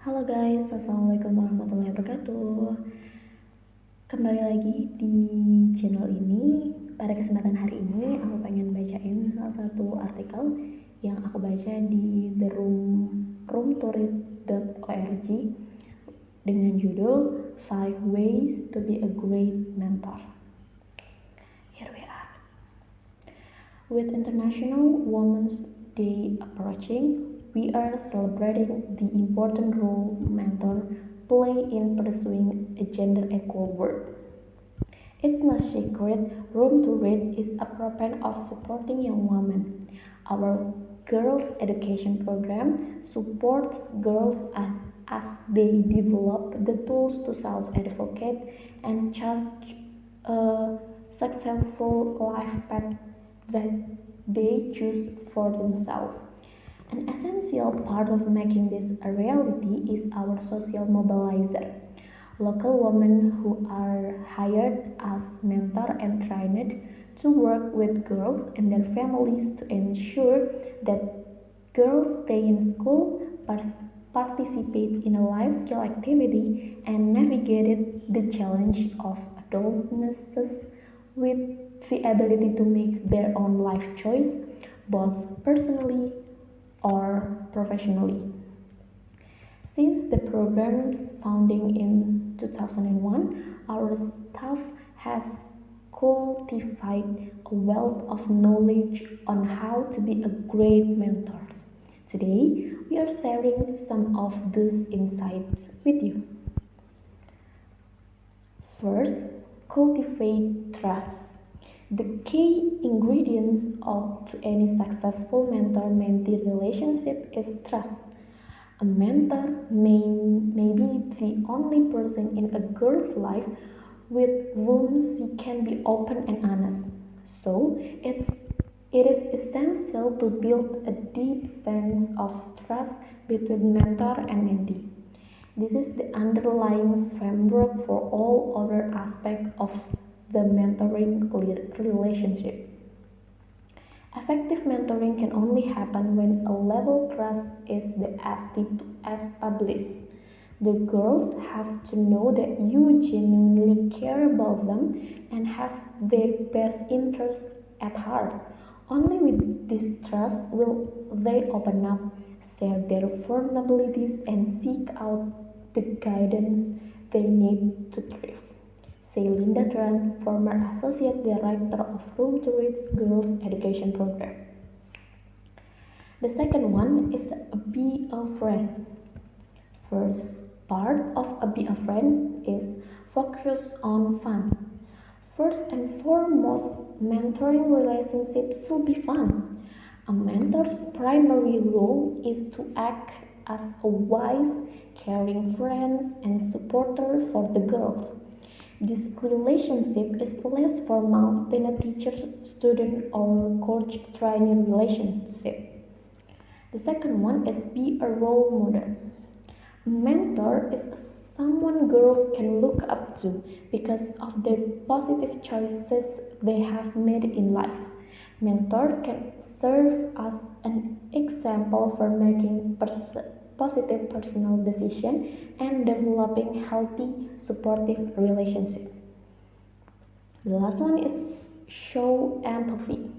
Halo guys, assalamualaikum warahmatullahi wabarakatuh. Kembali lagi di channel ini. Pada kesempatan hari ini aku pengen bacain salah satu artikel yang aku baca di roomtoread.org dengan judul 5 Ways to be a Great Mentor. Here we are. With International Women's Day approaching, we are celebrating the important role mentors play in pursuing a gender-equal world. It's no secret, Room to Read is a program of supporting young women. Our girls' education program supports girls as they develop the tools to self-advocate and chart a successful life path that they choose for themselves. An essential part of making this a reality is our social mobilizer. Local women who are hired as mentor and trained to work with girls and their families to ensure that girls stay in school, participate in a life skill activity, and navigate the challenge of adultness with the ability to make their own life choice, both personally or professionally. Since the program's founding in 2001, our staff has cultivated a wealth of knowledge on how to be a great mentor. Today, we are sharing some of those insights with you. First, cultivate trust. The key ingredients to any successful mentor-mentee relationship is trust. A mentor may be the only person in a girl's life with whom she can be open and honest. So, it is essential to build a deep sense of trust between mentor and mentee. This is the underlying framework for all other aspects of the mentoring relationship. Effective mentoring can only happen when a level of trust is established. The girls have to know that you genuinely care about them and have their best interests at heart. Only with this trust will they open up, share their vulnerabilities, and seek out the guidance they need to thrive. Say Linda Tran, former Associate Director of Room to Read's Girls Education Program. The second one is be a friend. First part of be a friend is focus on fun. First and foremost, mentoring relationships should be fun. A mentor's primary role is to act as a wise, caring friend and supporter for the girls. This relationship is less formal than a teacher-student or coach-trainee relationship. The second one is be a role model. A mentor is someone girls can look up to because of the positive choices they have made in life. Mentor can serve as an example for making positive personal decisions and developing healthy, supportive relationships. The last one is show empathy.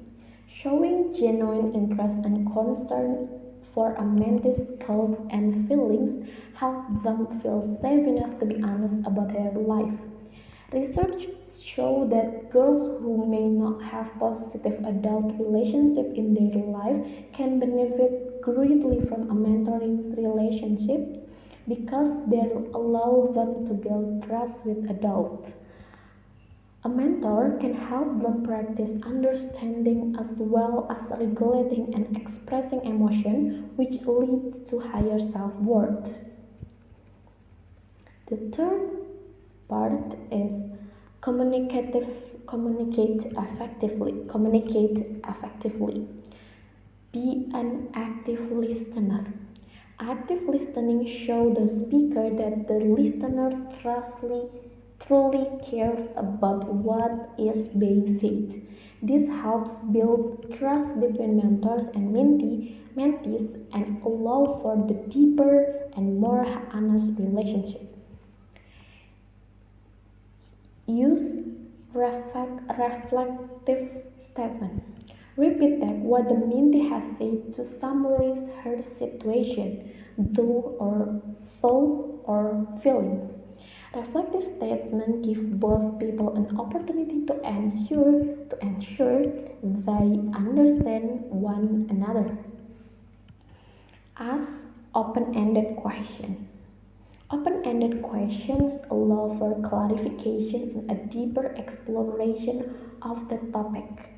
Showing genuine interest and concern for a mentee's thoughts and feelings help them feel safe enough to be honest about their life. Research shows that girls who may not have positive adult relationships in their life can benefit greatly from a mentoring relationship because they allow them to build trust with adults. A mentor can help them practice understanding as well as regulating and expressing emotion, which leads to higher self-worth. The third part is communicate effectively. Be an active listener. Active listening shows the speaker that the listener truly cares about what is being said. This helps build trust between mentors and mentees and allow for the deeper, and more honest relationship. Use reflective statement. Repeat back what the mentee has said to summarize her situation, thought or feelings. Reflective statements give both people an opportunity to ensure they understand one another. Ask open-ended questions. Open-ended questions allow for clarification and a deeper exploration of the topic.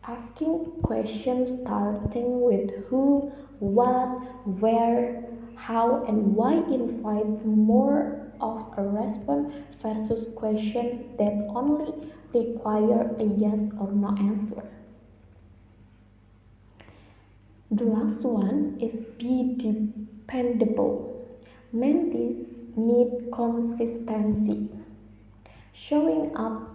Asking questions starting with who, what, where, how, and why invite more of a response versus questions that only require a yes or no answer. The last one is be dependable. Mentees need consistency. Showing up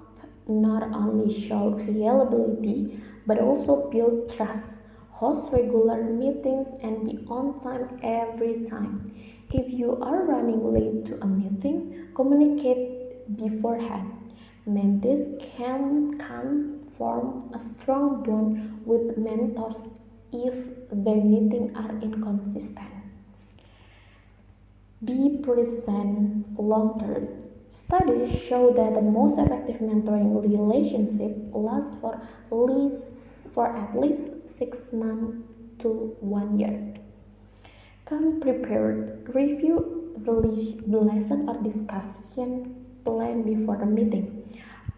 not only shows reliability but also build trust. Host regular meetings and be on time every time. If you are running late to a meeting, communicate beforehand. Mentees can form a strong bond with mentors if their meetings are inconsistent. Be present long term. Studies show that the most effective mentoring relationship lasts for at least 6 months to 1 year. Come prepared. Review the lesson or discussion plan before the meeting.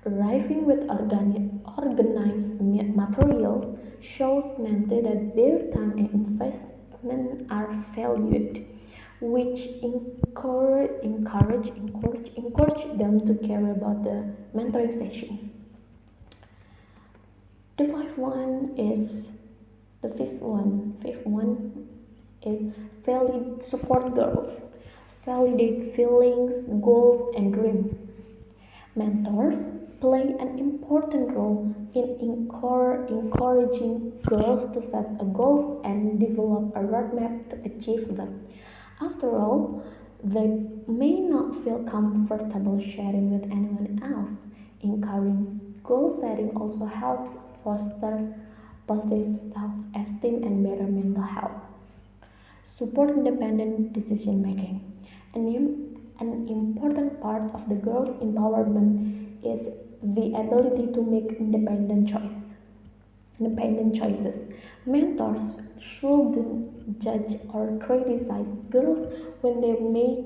Arriving with organized materials shows mentee that their time and investment are valued, which encourage them to care about the mentoring session. The fifth one is support girls. Validate feelings, goals, and dreams. Mentors play an important role in encouraging girls to set goals and develop a roadmap to achieve them. After all, they may not feel comfortable sharing with anyone else. Encouraging goal setting also helps foster positive self-esteem and better mental health. Support independent decision making. An important part of the girls' empowerment is the ability to make independent choices. Mentors shouldn't judge or criticize girls when they may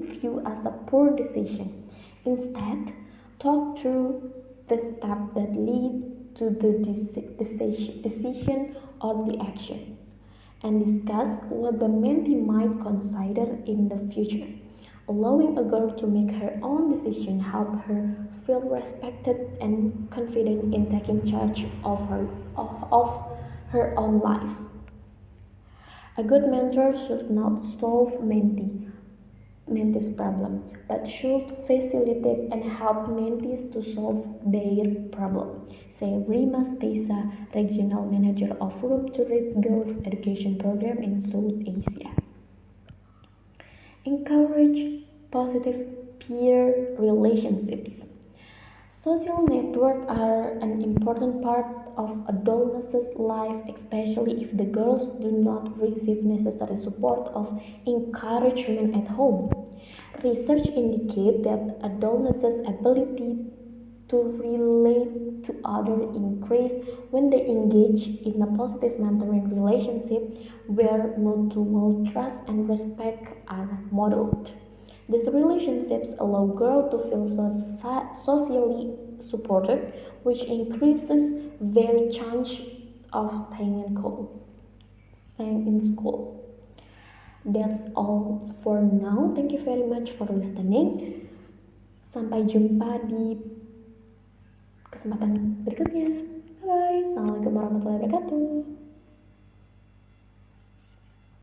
view as a poor decision. Instead, talk through the steps that lead to the decision or the action, and discuss what the mentee might consider in the future. Allowing a girl to make her own decision helps her feel respected and confident in taking charge of her own life. A good mentor should not solve mentee's problem, but should facilitate and help mentees to solve their problem. Say Rima Stesa, Regional Manager of Room to Read Girls Education Program in South Asia. Encourage positive peer relationships. Social networks are an important part of adolescent's life, especially if the girls do not receive necessary support or encouragement at home. Research indicates that adolescents' ability to relate to others increases when they engage in a positive mentoring relationship where mutual trust and respect are modeled. These relationships allow girls to feel socially supported, which increases their chance of staying in school. That's all for now. Thank you very much for listening. Sampai jumpa di kesempatan berikutnya. Bye. Assalamualaikum warahmatullahi wabarakatuh.